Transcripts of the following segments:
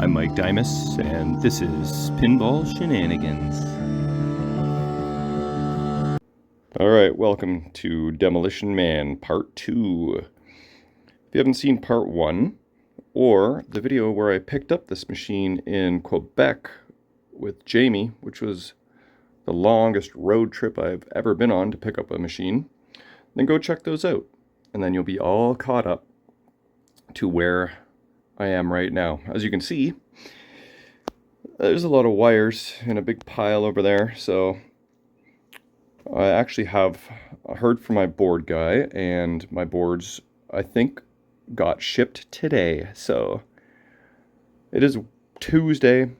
I'm Mike Dimas, and this is Pinball Shenanigans. Alright, welcome to Demolition Man Part 2. If you haven't seen Part 1, or the video where I picked up this machine in Quebec with Jamie, which was the longest road trip I've ever been on to pick up a machine, then go check those out. And then you'll be all caught up to where I am right now. As you can see, there's a lot of wires in a big pile over there, so I actually have heard from my board guy, and my boards, I think, got shipped today. So it is Tuesday.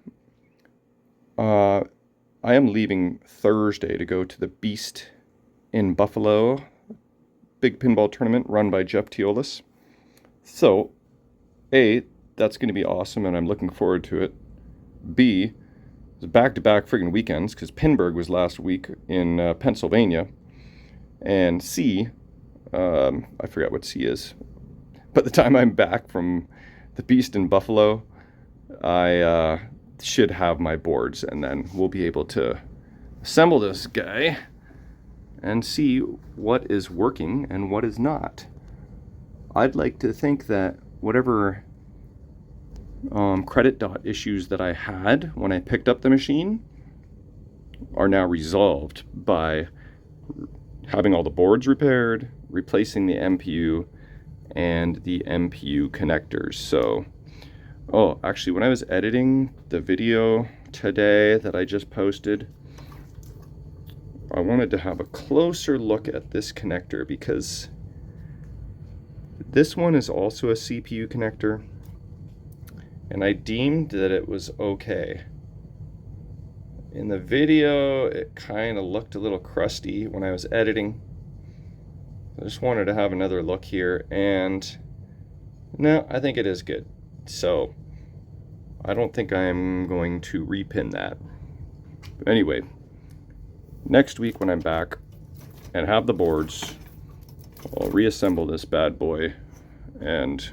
I am leaving Thursday to go to the Beast in Buffalo, big pinball tournament run by Jeff Teolis. So A, that's going to be awesome, and I'm looking forward to it. B, it's back-to-back friggin' weekends, because Pinburg was last week in Pennsylvania. And C, I forgot what C is. By the time I'm back from the Beast in Buffalo, I should have my boards, and then we'll be able to assemble this guy and see what is working and what is not. I'd like to think that whatever credit dot issues that I had when I picked up the machine are now resolved by having all the boards repaired, replacing the MPU and the MPU connectors. So, actually, when I was editing the video today that I just posted, I wanted to have a closer look at this connector, because this one is also a CPU connector, and I deemed that it was okay. In the video, it kind of looked a little crusty when I was editing. I just wanted to have another look here, and no, I think it is good. So I don't think I'm going to repin that. But anyway, next week when I'm back and have the boards, I'll reassemble this bad boy and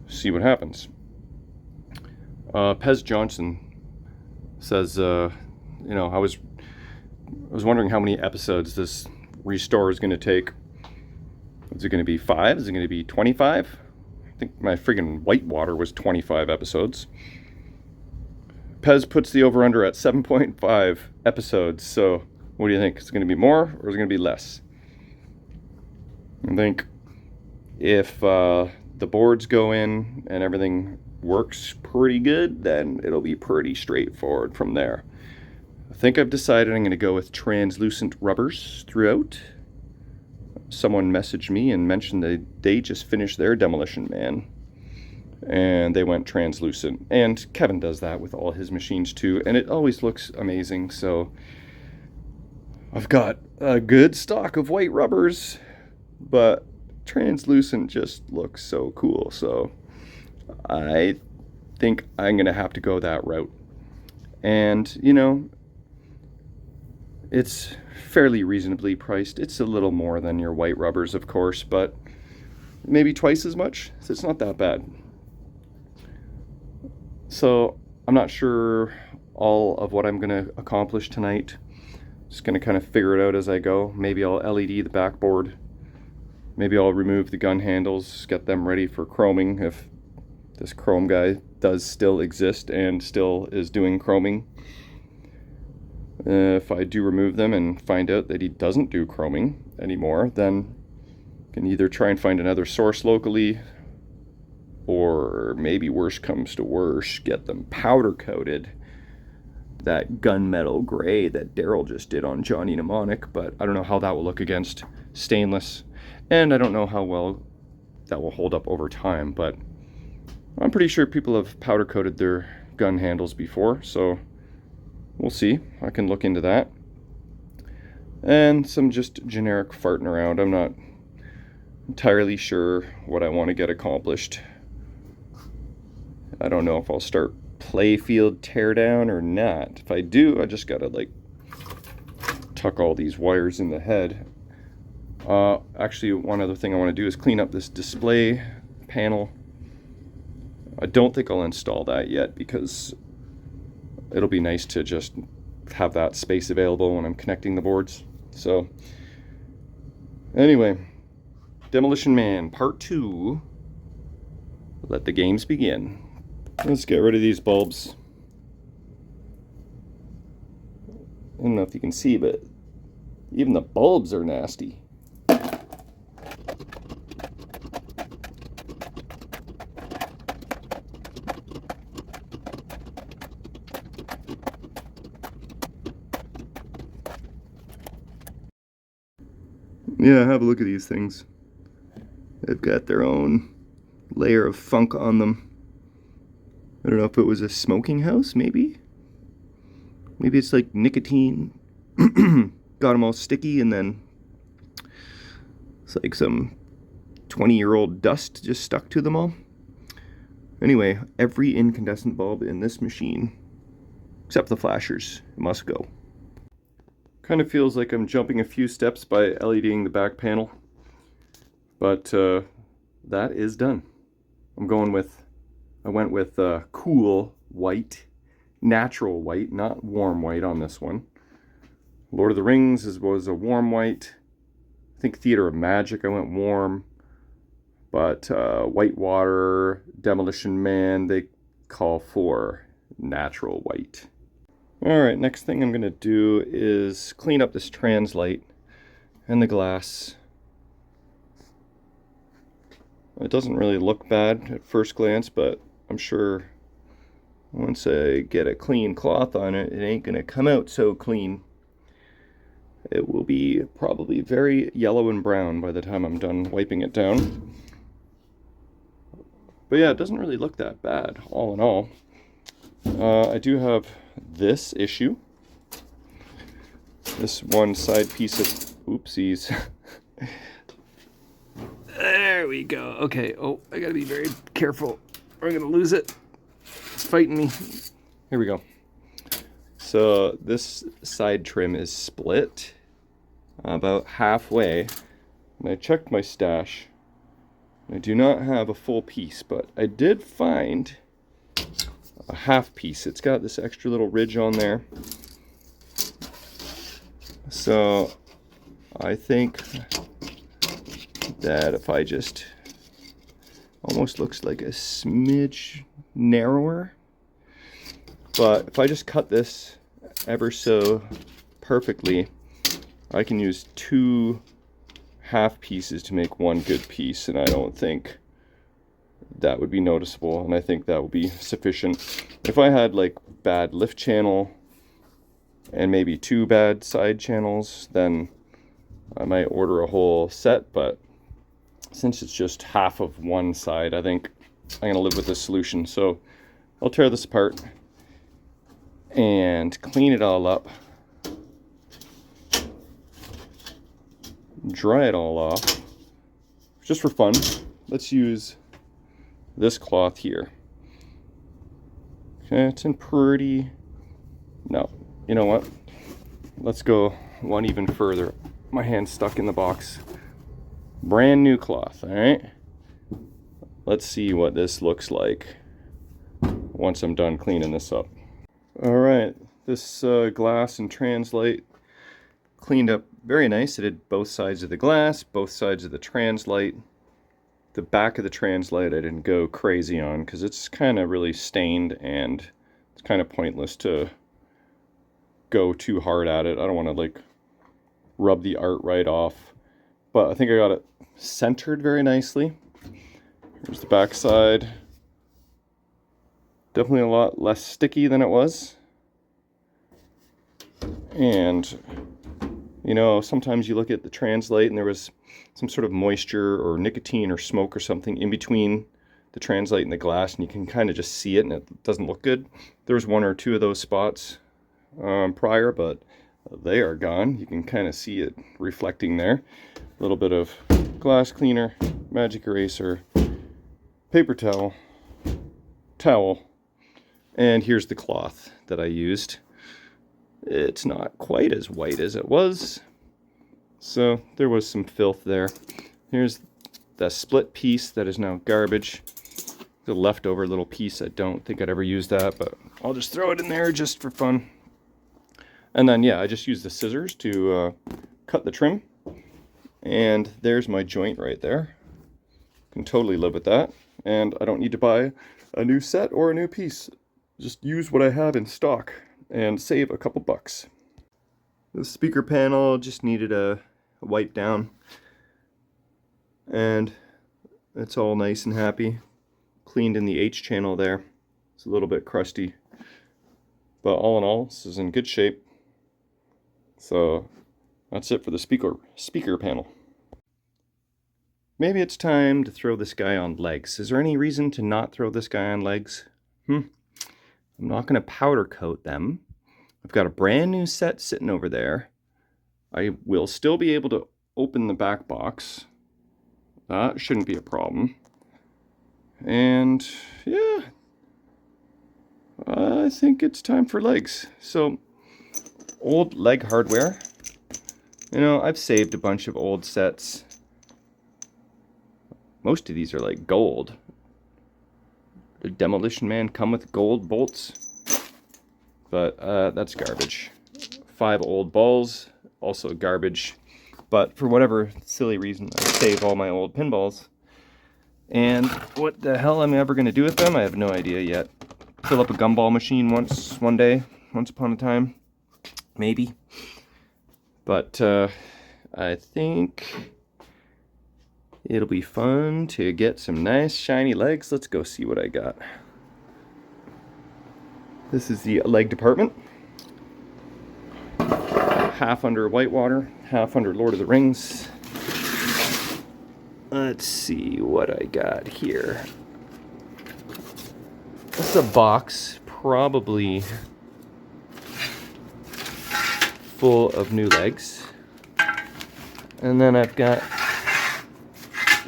see what happens. Pez Johnson says, I was wondering how many episodes this restore is going to take. Is it going to be 5? Is it going to be 25? I think my friggin' Whitewater was 25 episodes. Pez puts the over-under at 7.5 episodes. So what do you think? Is it going to be more, or is it going to be less? I think if the boards go in and everything works pretty good, then it'll be pretty straightforward from there. I think I've decided I'm going to go with translucent rubbers throughout. Someone messaged me and mentioned that they just finished their Demolition Man, and they went translucent. And Kevin does that with all his machines too, and it always looks amazing. So I've got a good stock of white rubbers, but translucent just looks so cool. So I think I'm going to have to go that route. And, it's fairly reasonably priced. It's a little more than your white rubbers, of course, but maybe twice as much. So it's not that bad. So I'm not sure all of what I'm going to accomplish tonight. Just going to kind of figure it out as I go. Maybe I'll LED the backboard. Maybe I'll remove the gun handles, get them ready for chroming if this chrome guy does still exist and still is doing chroming. If I do remove them and find out that he doesn't do chroming anymore, then I can either try and find another source locally, or maybe worse comes to worse, get them powder coated, that gunmetal gray that Daryl just did on Johnny Mnemonic. But I don't know how that will look against stainless, and I don't know how well that will hold up over time, but I'm pretty sure people have powder coated their gun handles before, so we'll see. I can look into that. And some just generic farting around. I'm not entirely sure what I want to get accomplished. I don't know if I'll start playfield teardown or not. If I do, I just gotta tuck all these wires in the head. Actually, one other thing I want to do is clean up this display panel. I don't think I'll install that yet because it'll be nice to just have that space available when I'm connecting the boards. So anyway, Demolition Man Part 2. Let the games begin. Let's get rid of these bulbs. I don't know if you can see, but even the bulbs are nasty. Yeah, have a look at these things. They've got their own layer of funk on them. I don't know if it was a smoking house, maybe? Maybe it's like nicotine got them all sticky, and then it's like some 20-year-old dust just stuck to them all. Anyway, every incandescent bulb in this machine, except the flashers, must go. Kind of feels like I'm jumping a few steps by LEDing the back panel, but that is done. I went with cool white, natural white, not warm white on this one. Lord of the Rings was a warm white. I think Theater of Magic I went warm, but Whitewater, Demolition Man, they call for natural white. Alright, next thing I'm going to do is clean up this Translite and the glass. It doesn't really look bad at first glance, but I'm sure once I get a clean cloth on it, it ain't going to come out so clean. It will be probably very yellow and brown by the time I'm done wiping it down. But yeah, it doesn't really look that bad, all in all. I do have this issue. This one side piece of... Oopsies. There we go. Okay. Oh, I gotta be very careful or I'm gonna lose it. It's fighting me. Here we go. So this side trim is split about halfway. And I checked my stash. I do not have a full piece, but I did find a half piece. It's got this extra little ridge on there. So I think that if I just, almost looks like a smidge narrower, but if I just cut this ever so perfectly, I can use 2 half pieces to make one good piece, and I don't think that would be noticeable, and I think that would be sufficient. If I had like bad lift channel and maybe 2 bad side channels, then I might order a whole set, but since it's just half of one side, I think I'm gonna live with this solution. So I'll tear this apart and clean it all up, dry it all off, just for fun. Let's use this cloth here. Okay, it's in pretty... No, you know what? Let's go one even further. My hand's stuck in the box. Brand new cloth, alright? Let's see what this looks like once I'm done cleaning this up. Alright, this glass and Translite cleaned up very nice. I did both sides of the glass, both sides of the Translite. The back of the Translite I didn't go crazy on because it's kind of really stained and it's kind of pointless to go too hard at it. I don't want to like rub the art right off, but I think I got it centered very nicely. Here's the back side. Definitely a lot less sticky than it was. And you know, sometimes you look at the Translite and there was some sort of moisture or nicotine or smoke or something in between the Translite and the glass, and you can kind of just see it and it doesn't look good. There was 1 or 2 of those spots prior, but they are gone. You can kind of see it reflecting there. A little bit of glass cleaner, magic eraser, paper towel, and here's the cloth that I used. It's not quite as white as it was, so there was some filth there. Here's the split piece that is now garbage. The leftover little piece. I don't think I'd ever use that, but I'll just throw it in there just for fun. And then, yeah, I just use the scissors to cut the trim. And there's my joint right there. Can totally live with that. And I don't need to buy a new set or a new piece. Just use what I have in stock and save a couple bucks. The speaker panel just needed a wipe down. And it's all nice and happy. Cleaned in the H channel there. It's a little bit crusty. But all in all, this is in good shape. So that's it for the speaker panel. Maybe it's time to throw this guy on legs. Is there any reason to not throw this guy on legs? I'm not going to powder coat them. I've got a brand new set sitting over there. I will still be able to open the back box. That shouldn't be a problem. And yeah, I think it's time for legs. So, old leg hardware. You know, I've saved a bunch of old sets. Most of these are like gold. The Demolition Man come with gold bolts. But that's garbage. 5 old balls, also garbage. But for whatever silly reason, I save all my old pinballs. And what the hell I'm ever going to do with them, I have no idea yet. Fill up a gumball machine one day, once upon a time. Maybe. But I think it'll be fun to get some nice shiny legs. Let's go see what I got. This is the leg department. Half under Whitewater, half under Lord of the Rings. Let's see what I got here. It's a box, probably full of new legs. And then I've got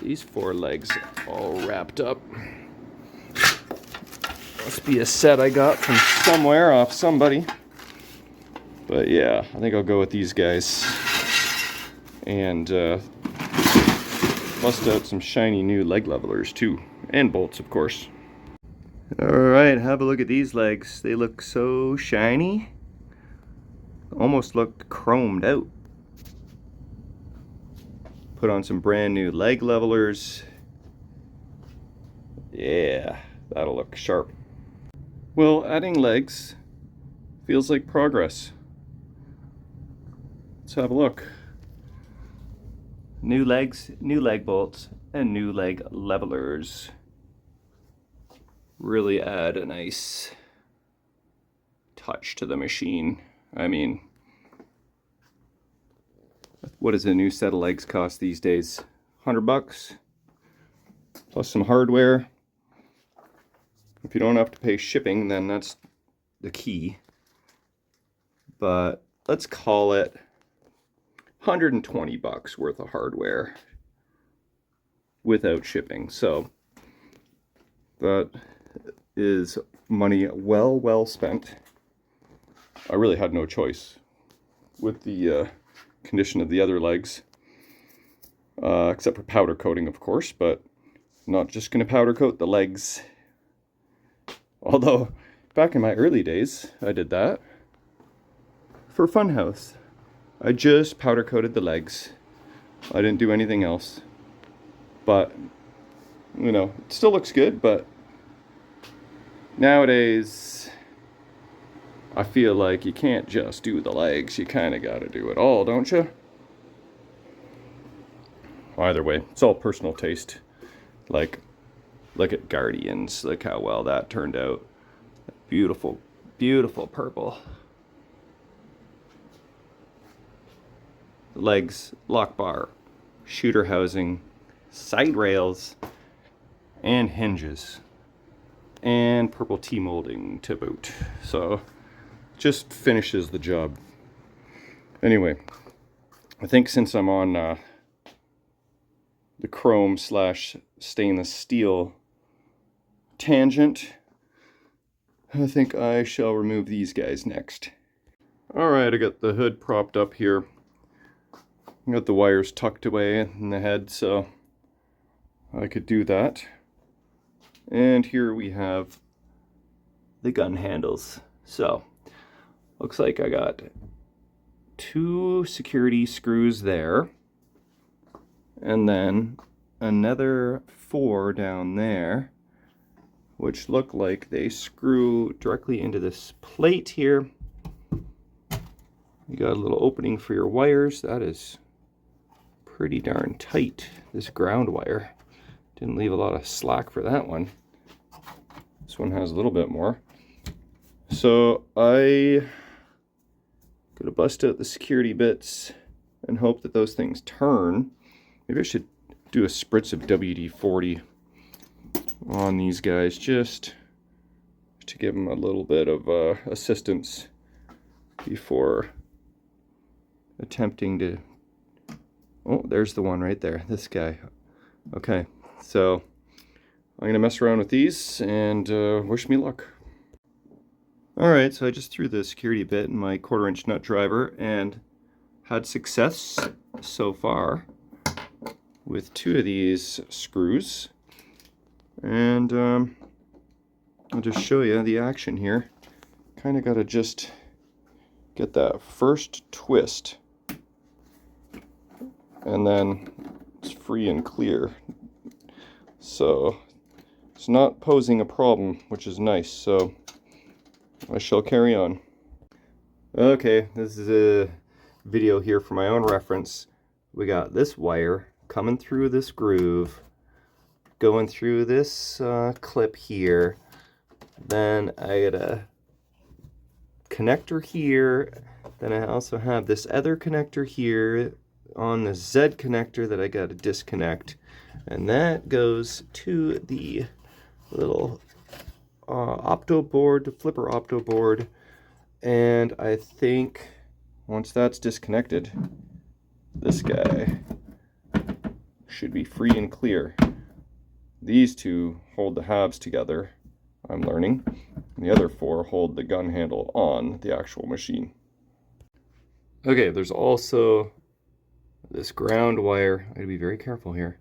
these 4 legs all wrapped up. Must be a set I got from somewhere off somebody. But yeah, I think I'll go with these guys. And bust out some shiny new leg levelers too. And bolts, of course. Alright, have a look at these legs. They look so shiny. Almost look chromed out. Put on some brand new leg levelers. Yeah, that'll look sharp. Well, adding legs feels like progress. Let's have a look. New legs, new leg bolts, and new leg levelers. Really add a nice touch to the machine. I mean, what does a new set of legs cost these days? $100 plus some hardware. If you don't have to pay shipping, then that's the key. But let's call it $120 worth of hardware without shipping. So that is money well spent. I really had no choice with the condition of the other legs, except for powder coating, of course, but I'm not just going to powder coat the legs. Although back in my early days I did that for Funhouse. I just powder coated the legs. I didn't do anything else. But you know, it still looks good, but nowadays I feel like you can't just do the legs. You kind of got to do it all, don't you? Either way, it's all personal taste. Like, look at Guardians. Look how well that turned out. Beautiful, beautiful purple. Legs, lock bar, shooter housing, side rails, and hinges. And purple T-molding to boot. So, just finishes the job. Anyway, I think since I'm on the chrome / stainless steel tangent, I think I shall remove these guys next. Alright, I got the hood propped up here. I got the wires tucked away in the head, so I could do that. And here we have the gun handles. So, looks like I got 2 security screws there, and then another 4 down there, which look like they screw directly into this plate here. You got a little opening for your wires. That is pretty darn tight, this ground wire. Didn't leave a lot of slack for that one. This one has a little bit more. So I gotta bust out the security bits and hope that those things turn. Maybe I should do a spritz of WD-40 on these guys just to give them a little bit of assistance before attempting to... Oh, there's the one right there, this guy. Okay, so I'm gonna mess around with these and wish me luck. Alright, so I just threw the security bit in my 1/4-inch nut driver and had success so far with 2 of these screws. And I'll just show you the action here. Kind of got to just get that first twist, and then it's free and clear. So it's not posing a problem, which is nice. So I shall carry on. Okay, this is a video here for my own reference. We got this wire coming through this groove, going through this clip here. Then I got a connector here. Then I also have this other connector here on the Z connector that I got to disconnect. And that goes to the little opto board, the flipper opto board. And I think once that's disconnected, this guy should be free and clear. These 2 hold the halves together, I'm learning. And the other 4 hold the gun handle on the actual machine. Okay, there's also this ground wire. I gotta be very careful here.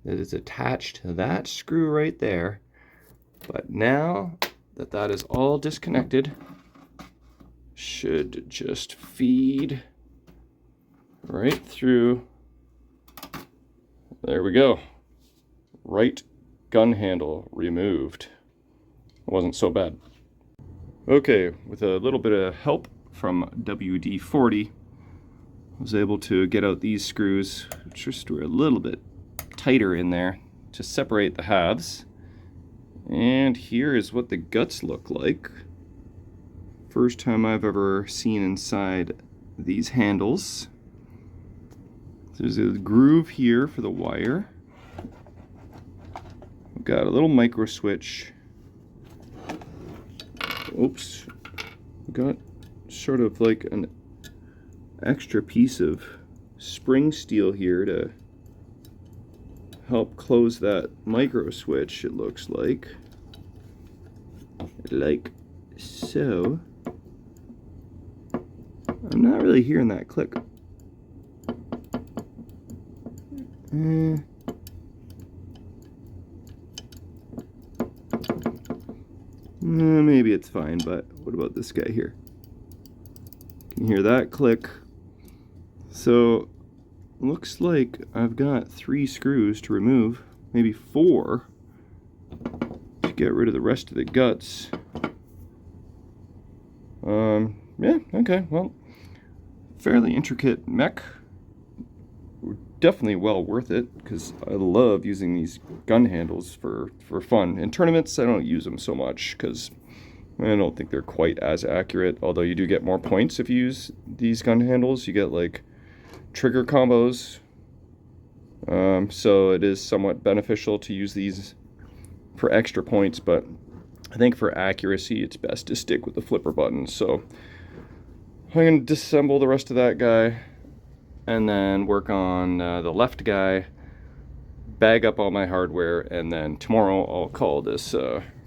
That is attached to that screw right there. But now that that is all disconnected, should just feed right through. There we go. Right gun handle removed. It wasn't so bad. Okay, with a little bit of help from WD-40, I was able to get out these screws, which just were a little bit tighter in there to separate the halves. And here is what the guts look like. First time I've ever seen inside these handles. There's a groove here for the wire. We've got a little micro switch. Oops. We've got sort of like an extra piece of spring steel here to help close that micro switch, it looks like so. I'm not really hearing that click. Maybe it's fine, but what about this guy here? Can you hear that click? So looks like I've got 3 screws to remove, maybe 4, to get rid of the rest of the guts. Yeah, okay, well, fairly intricate mech. Definitely well worth it, because I love using these gun handles for fun. In tournaments, I don't use them so much, because I don't think they're quite as accurate, although you do get more points if you use these gun handles. You get, like, trigger combos, so it is somewhat beneficial to use these for extra points, but I think for accuracy it's best to stick with the flipper button. So I'm going to disassemble the rest of that guy and then work on the left guy, bag up all my hardware, and then tomorrow I'll call this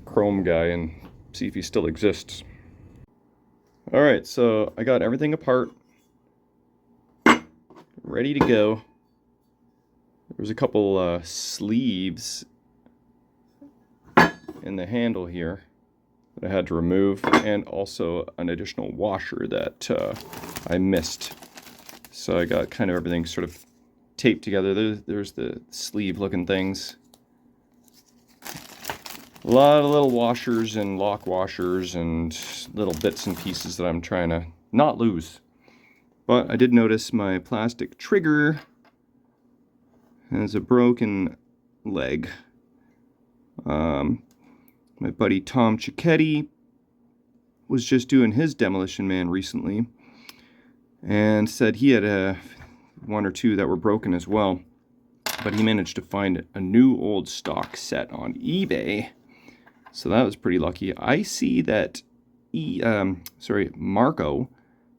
chrome guy and see if he still exists. Alright, so I got everything apart, ready to go. There's a couple sleeves in the handle here that I had to remove, and also an additional washer that I missed. So I got kind of everything sort of taped together. There's the sleeve looking things. A lot of little washers and lock washers and little bits and pieces that I'm trying to not lose. But I did notice my plastic trigger has a broken leg. My buddy Tom Cicchetti was just doing his Demolition Man recently and said he had one or two that were broken as well. But he managed to find a new old stock set on eBay. So that was pretty lucky. I see that Marco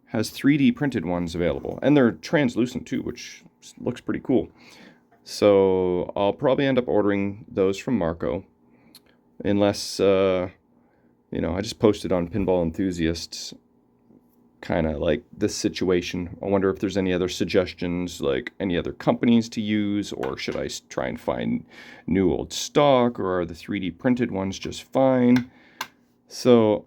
has 3D printed ones available. And they're translucent too, which looks pretty cool. So I'll probably end up ordering those from Marco. Unless, you know, I just posted on Pinball Enthusiasts kind of like this situation. I wonder if there's any other suggestions, like any other companies to use, or should I try and find new old stock, or are the 3D printed ones just fine? So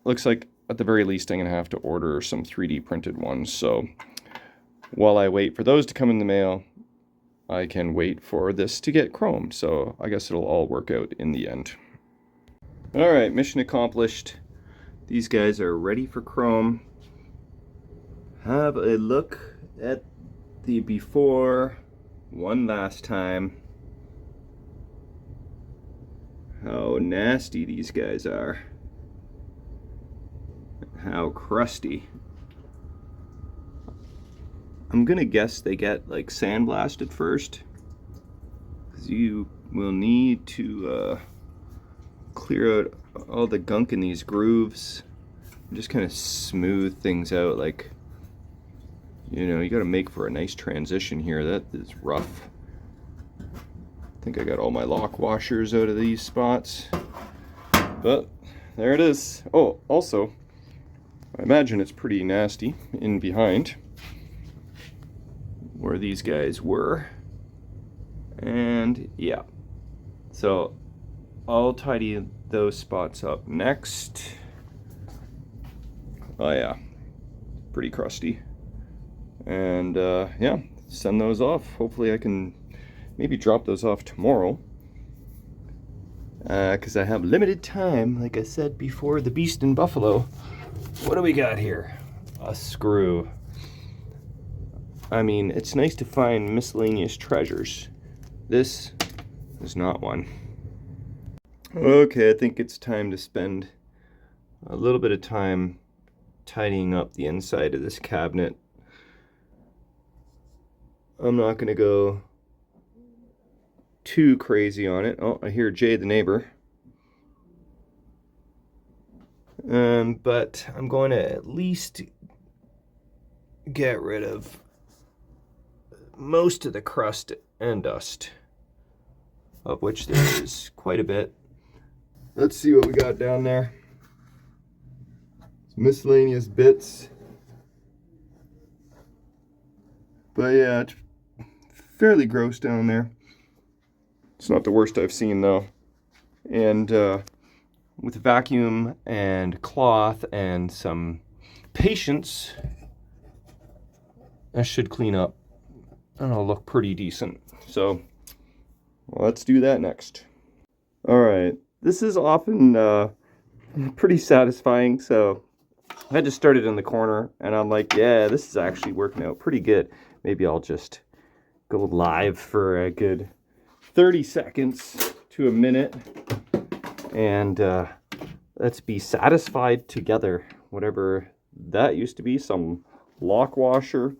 looks like at the very least I'm going to have to order some 3D printed ones. So while I wait for those to come in the mail, I can wait for this to get chromed. So I guess it'll all work out in the end. Alright, mission accomplished. These guys are ready for chrome. Have a look at the before one last time. How nasty these guys are. How crusty. I'm gonna guess they get like sandblasted first, because you will need to clear out all the gunk in these grooves, just kind of smooth things out. Like, you know, you got to make for a nice transition here. That is rough. I think I got all my lock washers out of these spots, but there it is. Oh, also, I imagine it's pretty nasty in behind where these guys were. And yeah, so I'll tidy those spots up next. Oh yeah, pretty crusty. And yeah, send those off. Hopefully I can maybe drop those off tomorrow, because I have limited time, like I said before. The Beast in Buffalo. What do we got here? A screw. I mean, it's nice to find miscellaneous treasures. This is not one. Okay, I think it's time to spend a little bit of time tidying up the inside of this cabinet. I'm not going to go too crazy on it. Oh, I hear Jay the neighbor. But I'm going to at least get rid of most of the crust and dust, of which there is quite a bit. Let's see what we got down there. Some miscellaneous bits. But yeah, it's fairly gross down there. It's not the worst I've seen though. And with vacuum and cloth and some patience, that should clean up and it'll look pretty decent. So let's do that next. All right, this is often pretty satisfying. So I had to start it in the corner and I'm like, yeah, this is actually working out pretty good. Maybe I'll just go live for a good 30 seconds to a minute and let's be satisfied together. Whatever that used to be, some lock washer.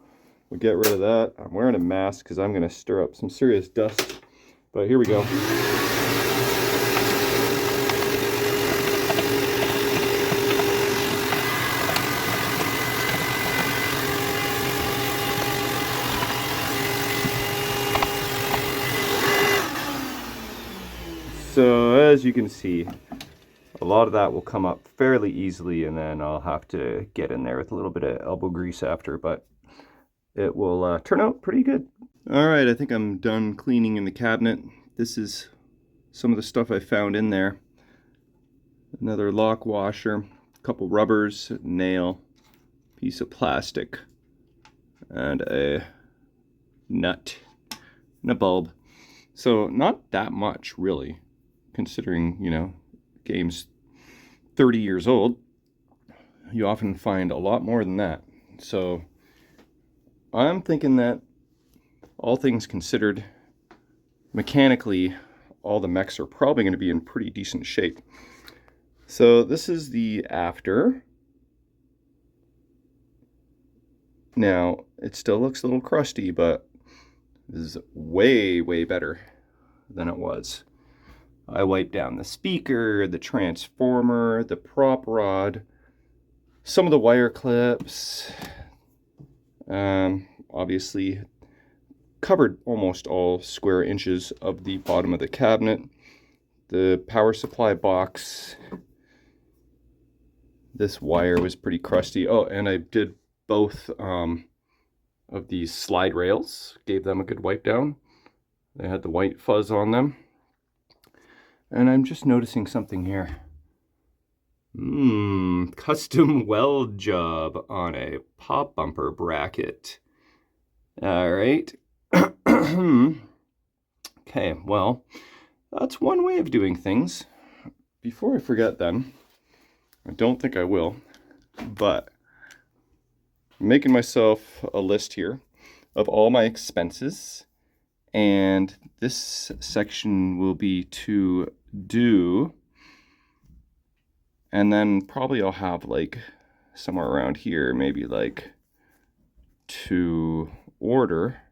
We'll get rid of that. I'm wearing a mask because I'm going to stir up some serious dust. But here we go. So as you can see, a lot of that will come up fairly easily, and then I'll have to get in there with a little bit of elbow grease after, but it will turn out pretty good. All right, I think I'm done cleaning in the cabinet. This is some of the stuff I found in there. Another lock washer, a couple rubbers, nail, piece of plastic, and a nut and a bulb. So not that much, really, considering, you know, game's 30 years old. You often find a lot more than that. So I'm thinking that, all things considered, mechanically, all the mechs are probably going to be in pretty decent shape. So this is the after. Now, it still looks a little crusty, but this is way, way better than it was. I wiped down the speaker, the transformer, the prop rod, some of the wire clips. Obviously, covered almost all square inches of the bottom of the cabinet. The power supply box. This wire was pretty crusty. Oh, and I did both of these slide rails. Gave them a good wipe down. They had the white fuzz on them. And I'm just noticing something here. Custom weld job on a pop bumper bracket. All right. Okay, well, that's one way of doing things. Before I forget then, I don't think I will, but I'm making myself a list here of all my expenses, and this section will be to do, and then probably I'll have like somewhere around here, maybe like to order.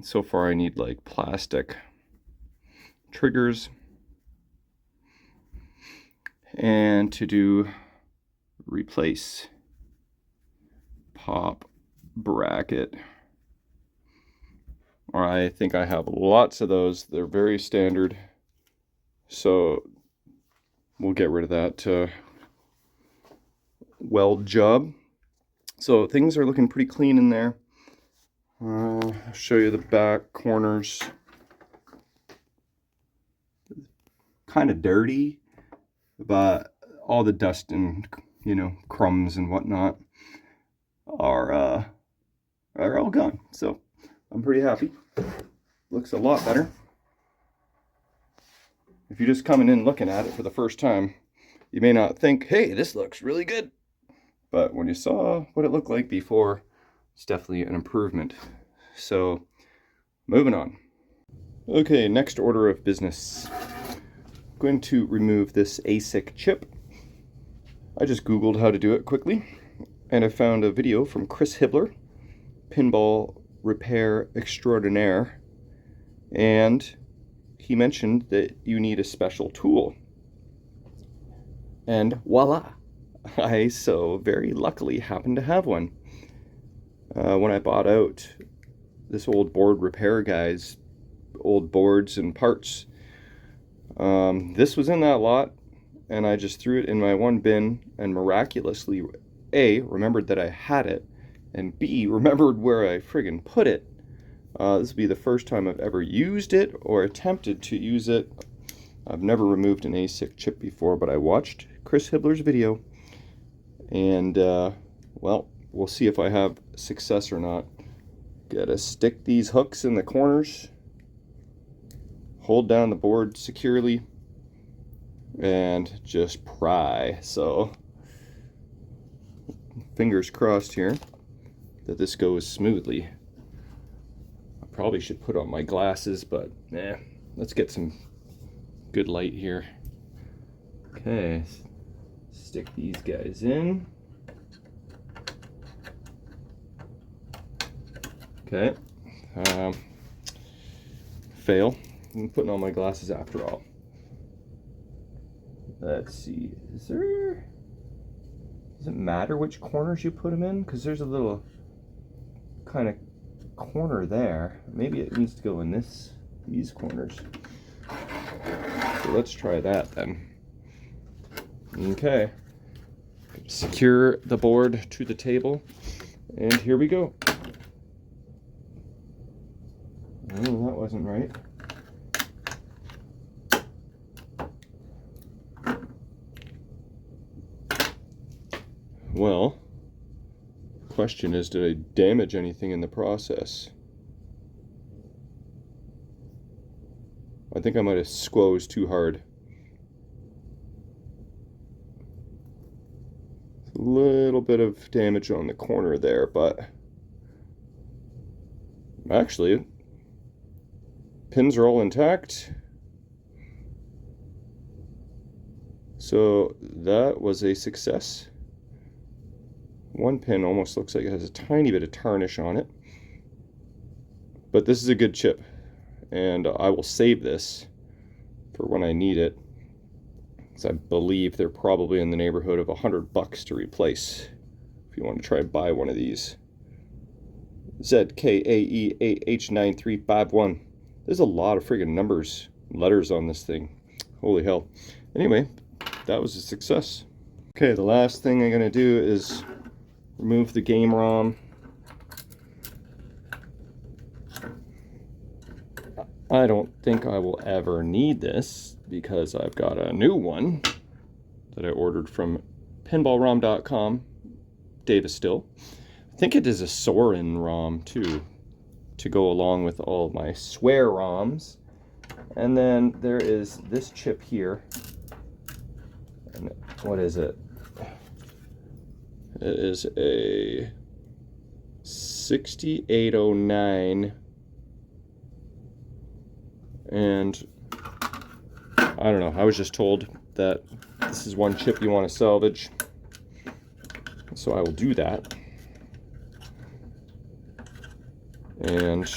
So far I need like plastic triggers, and to do replace pop bracket. I think I have lots of those. They're very standard, so we'll get rid of that weld job. So things are looking pretty clean in there. I'll show you the back corners. Kind of dirty, but all the dust and, you know, crumbs and whatnot are all gone. So I'm pretty happy. Looks a lot better. If you're just coming in looking at it for the first time, you may not think, hey, this looks really good. But when you saw what it looked like before, it's definitely an improvement. So, moving on. Okay, next order of business. I'm going to remove this ASIC chip. I just Googled how to do it quickly, and I found a video from Chris Hibbler, Pinball Repair Extraordinaire, and he mentioned that you need a special tool. And voila! I so very luckily happen to have one. When I bought out this old board repair guy's old boards and parts, this was in that lot, and I just threw it in my one bin, and miraculously, A, remembered that I had it, and B, remembered where I friggin' put it. This will be the first time I've ever used it or attempted to use it. I've never removed an ASIC chip before, but I watched Chris Hibbler's video, and well, we'll see if I have success or not. Gotta stick these hooks in the corners, hold down the board securely, and just pry. So fingers crossed here that this goes smoothly. I probably should put on my glasses, but let's get some good light here. Okay, stick these guys in. Okay, fail. I'm putting on my glasses after all. Let's see, does it matter which corners you put them in? Because there's a little kind of corner there. Maybe it needs to go in these corners. So let's try that then. Okay, secure the board to the table, and here we go. Oh, that wasn't right. Well, the question is, did I damage anything in the process? I think I might have squoze too hard. A little bit of damage on the corner there, but actually, pins are all intact. So that was a success. One pin almost looks like it has a tiny bit of tarnish on it. But this is a good chip, and I will save this for when I need it, because I believe they're probably in the neighborhood of $100 to replace if you want to try and buy one of these. ZKAE8H9351. There's a lot of friggin' numbers, letters on this thing. Holy hell. Anyway, that was a success. Okay, the last thing I'm going to do is remove the game ROM. I don't think I will ever need this because I've got a new one that I ordered from pinballrom.com, Davis still. I think it is a Sorin ROM too, to go along with all of my swear ROMs. And then there is this chip here. And what is it? It is a 6809. And I don't know, I was just told that this is one chip you want to salvage. So I will do that. And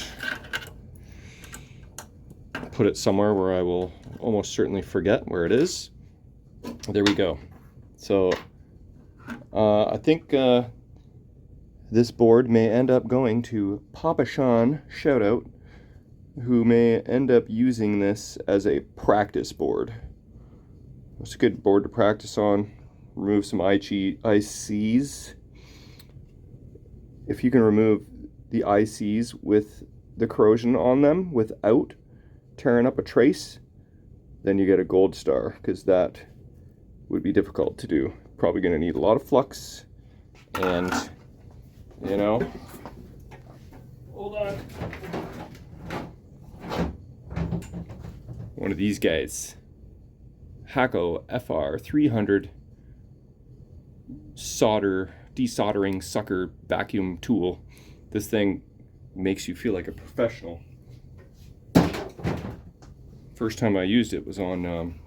put it somewhere where I will almost certainly forget where it is. There we go. So I think this board may end up going to Papa Sean, shout out, who may end up using this as a practice board. It's a good board to practice on. Remove some ICs. If you can remove the ICs with the corrosion on them without tearing up a trace, then you get a gold star, because that would be difficult to do. Probably going to need a lot of flux, and you know, hold on, one of these guys, Hako FR300 desoldering sucker vacuum tool. This thing makes you feel like a professional. First time I used it was on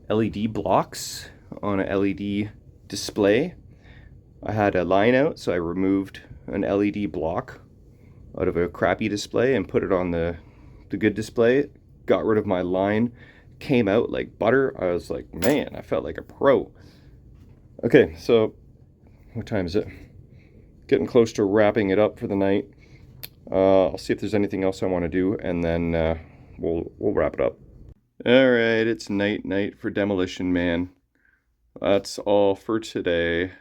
LED blocks on a LED display. I had a line out, so I removed an LED block out of a crappy display and put it on the good display. Got rid of my line, came out like butter. I was like, man, I felt like a pro. Okay, so what time is it? Getting close to wrapping it up for the night. I'll see if there's anything else I want to do, and then we'll wrap it up. All right, it's night for Demolition Man. That's all for today.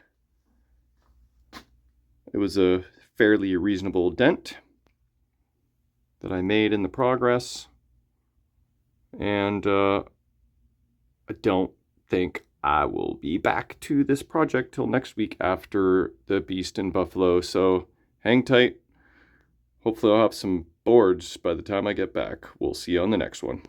It was a fairly reasonable dent that I made in the progress, and I don't think I will be back to this project till next week after the Beast in Buffalo, so hang tight. Hopefully I'll have some boards by the time I get back. We'll see you on the next one.